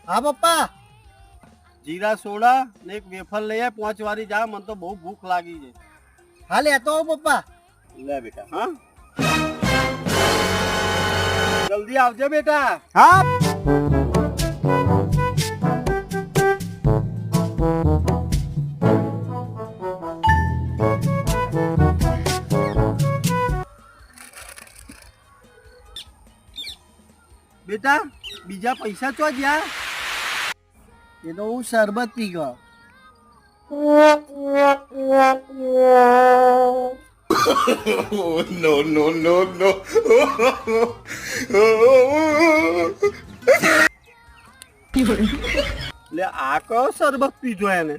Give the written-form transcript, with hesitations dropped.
હા પપ્પા. જીરા સોડા ને એક વેફર લઈ આય 5 વારી જા, મને તો બહુ ભૂખ લાગી છે. હા લેતો આવું પપ્પા. લે બેટા. હા જલ્દી આવજે બેટા. હા. બેટા બીજા પૈસા ચો ગયા? એ તો હું શરબત પી ગયો. Oh, no, no, no, no. લે આ કયો શરબત પીધો એને?